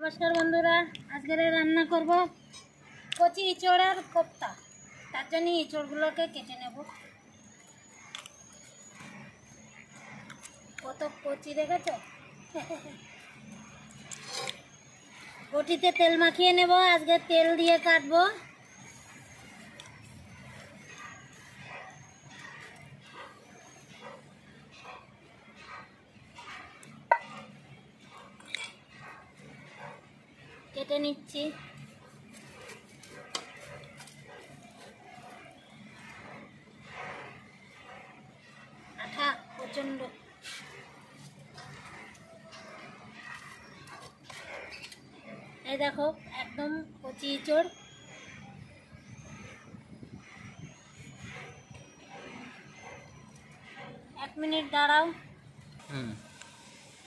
नमस्कार बंधुरा आज के रान्ना करब कचि इचड़ार कोफ्ता। तार जन्य इचड़गुलोके केटे नेब। कत कचि देखेछो बटीते तेल माखिए नेब। आज के तेल दिए काटबो। केटे निচ্ছি। আঠা প্রচন্ড। এই দেখো একদম কচি ইচড়। এক মিনিট দাঁড়াও।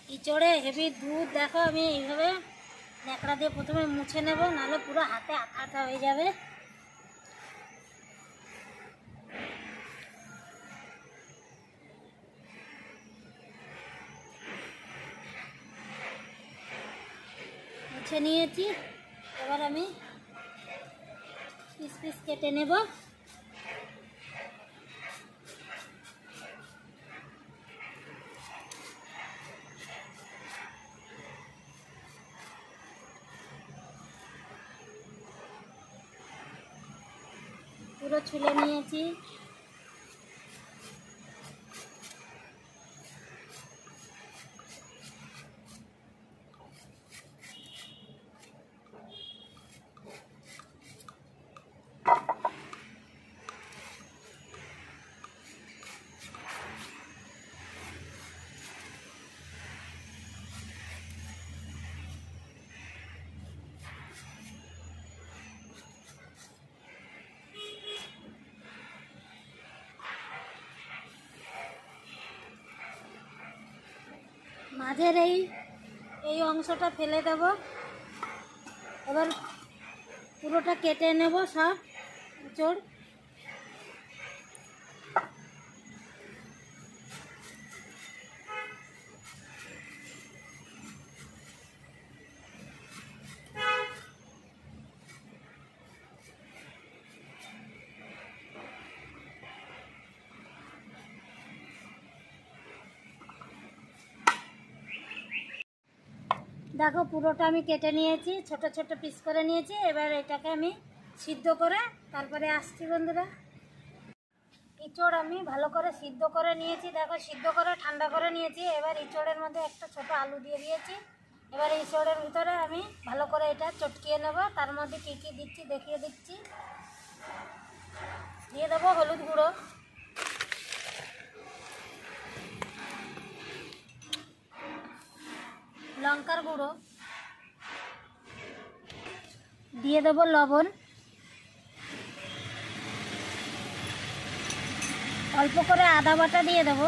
ইচড়ে হেভি দুধ দেখো। আমি এইভাবে ন্যাকড়া দিয়ে প্রথমে মুছে নেব, নাহলে পুরো হাতে আঠা আঠা হয়ে যাবে। মুছে নিয়েছি। এবার আমি পিস পিস কেটে নেব। পুরো ছুলে নিয়েছি। মাঝের এই অংশটা ফেলে দেব। এবার পুরোটা কেটে নেব সব ইচড়। দেখো পুরোটা আমি কেটে নিয়েছি, ছোট ছোট পিস করে নিয়েছি। এবার এটাকে আমি সিদ্ধ করে তারপরে আসছি বন্ধুরা। ইচড় আমি ভালো করে সিদ্ধ করে নিয়েছি। দেখো সিদ্ধ করে ঠান্ডা করে নিয়েছি। এবার ইচড়ের মধ্যে একটা ছোট আলু দিয়ে দিয়েছি। এবার ইচড়ের ভিতরে আমি ভালো করে এটা চটকিয়ে নেব। তার মধ্যে কী কী দিচ্ছি দেখিয়ে দিচ্ছি। দিয়ে দেবো হলুদ গুঁড়ো, লঙ্কার গুঁড়ো, দিয়ে দেবো লবণ, অল্প করে আদা বাটা দিয়ে দেবো,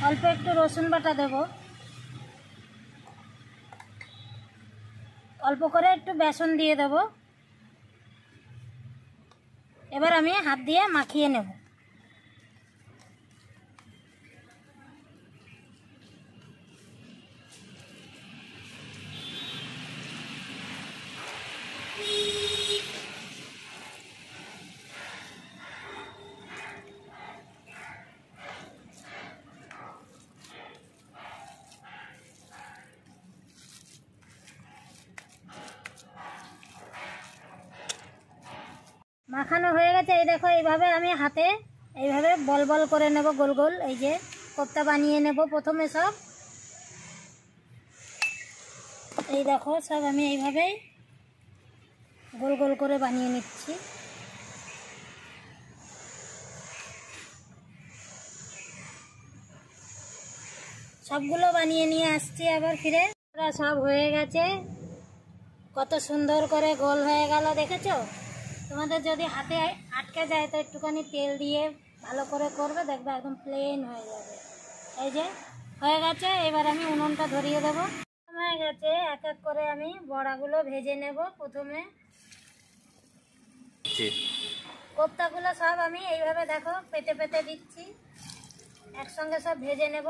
অল্প একটু রসুন বাটা দেবো, অল্প করে একটু বেসন দিয়ে দেবো। এবার আমি হাত দিয়ে মাখিয়ে নেব। মাখানো হয়ে গেছে। এই দেখো এইভাবে আমি হাতে এইভাবে বল বল করে নেব, গোল গোল। এই যে কোফতা বানিয়ে নেব প্রথমে সব। এই দেখো সব আমি এইভাবে গোল গোল করে বানিয়ে নিচ্ছি। সবগুলো বানিয়ে নিয়ে আসছি আবার ফিরে। সব হয়ে গেছে। কত সুন্দর করে গোল হয়ে গেল দেখেছো। তোমাদের যদি হাতে আটকে যায় তো একটুখানি তেল দিয়ে ভালো করে করবে, দেখবে একদম প্লেন হয়ে যাবে। এই যে হয়ে গেছে। এবার আমি উনুনটা ধরিয়ে দেবো। হয়ে গেছে। এক এক করে আমি বড়াগুলো ভেজে নেব। প্রথমে কোফতাগুলো সব আমি এইভাবে দেখো পেতে পেতে দিচ্ছি। একসঙ্গে সব ভেজে নেব।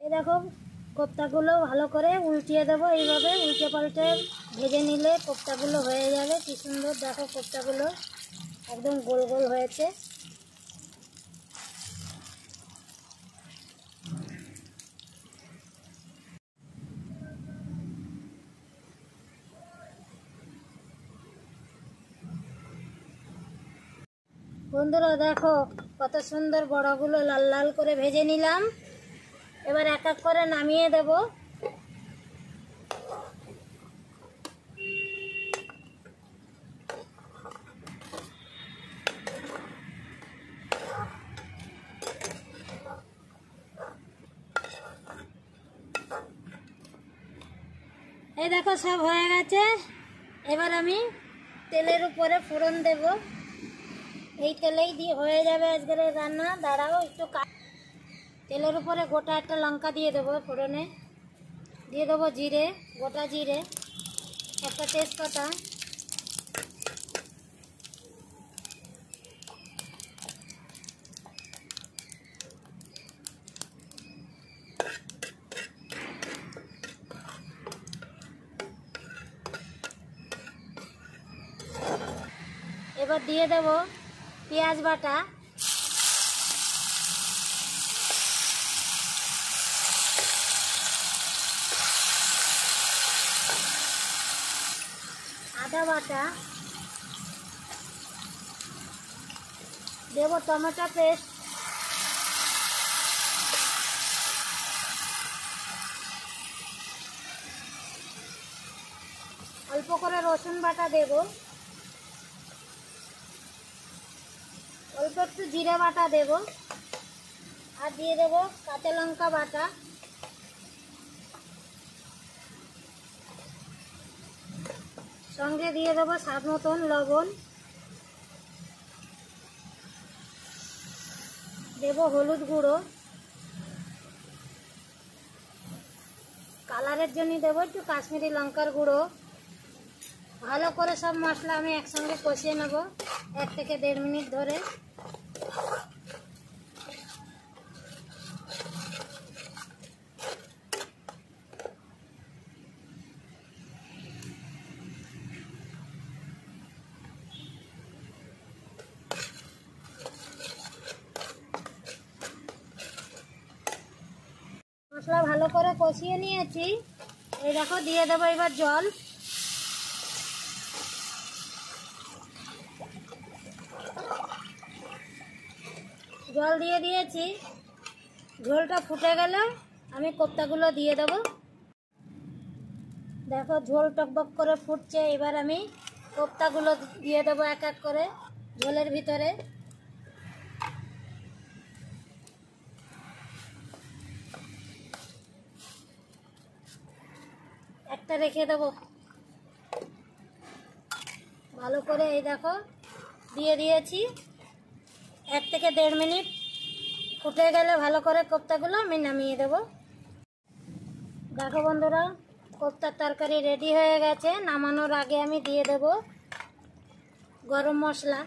এই দেখো কোপ্তাগুলো ভালো করে উল্টিয়ে দেবো, এইভাবে উল্টে পাল্টে ভেজে নিলে কোপ্তাগুলো হয়ে যাবে। কি সুন্দর দেখো কোপ্তাগুলো একদম গোল গোল হয়েছে। বন্ধুরা দেখো কত সুন্দর বড়াগুলো লাল লাল করে ভেজে নিলাম। এবার এক এক করে নামিয়ে দেব। এই দেখো সব হয়ে গেছে। এবার আমি তেলের উপরে ফোড়ন দেব। এই তেলেই দিয়ে হয়ে যাবে আজকের রান্না। দাঁড়াও একটু তেলের উপরে গোটা একটা লঙ্কা দিয়ে দেবো ফোড়নে, দিয়ে দেবো জিরে, গোটা জিরে, একটা তেজপাতা, এবার দিয়ে দেব পেঁয়াজ বাটা, আদা বাটা, দেব টমেটো পেস্ট, অল্প করে রসুন বাটা দেব, অল্প একটু জিরে বাটা দেব, আর দিয়ে দেব কাঁচা লঙ্কা বাটা, সঙ্গে দিয়ে দেবো স্বাদ মতন লবণ, দেব হলুদ গুঁড়ো, কালারের জন্য দেবো একটু কাশ্মীরি লঙ্কার গুঁড়ো। ভালো করে সব মশলা আমি একসঙ্গে কষিয়ে নেব 1 থেকে 1.5 মিনিট ধরে। মশলা ভালো করে কষিয়ে নিয়েছি। এই দেখো দিয়ে দেবো এবার জল। জল দিয়ে দিয়েছি। ঝোলটা ফুটে গেলে আমি কোপ্তাগুলো দিয়ে দেবো। দেখো ঝোল টকবক করে ফুটছে। এবার আমি কোপ্তাগুলো দিয়ে দেবো এক এক করে ঝোলের ভিতরে। একটা রেখে দেবো। ভালো করে এই দেখো দিয়ে দিয়েছি। 1 থেকে 1.5 মিনিট ফুটে গেলে ভালো করে কোপ্তাগুলো আমি নামিয়ে দেব। দেখো বন্ধুরা কোপ্তার তরকারি রেডি হয়ে গেছে। নামানোর আগে আমি দিয়ে দেব গরম মশলা,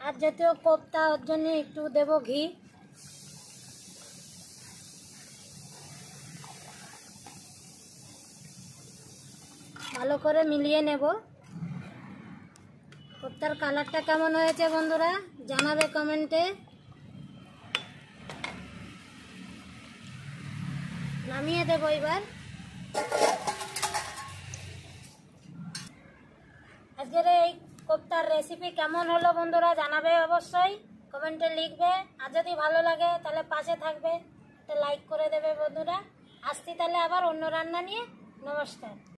আর যেহেতু কোপ্তা ওর জন্য একটু দেব ঘি। ভালো করে মিলিয়ে নেব। কোপ্তার কালারটা কেমন হয়েছে বন্ধুরা জানাবে কমেন্টে। নামিয়ে দেব এবার। আজকের এই কোপ্তার রেসিপি কেমন হলো বন্ধুরা জানাবে অবশ্যই, কমেন্টে লিখবে। আর যদি ভালো লাগে তাহলে পাশে থাকবে, একটা লাইক করে দেবে বন্ধুরা। আসছি তাহলে আবার অন্য রান্না নিয়ে। নমস্কার।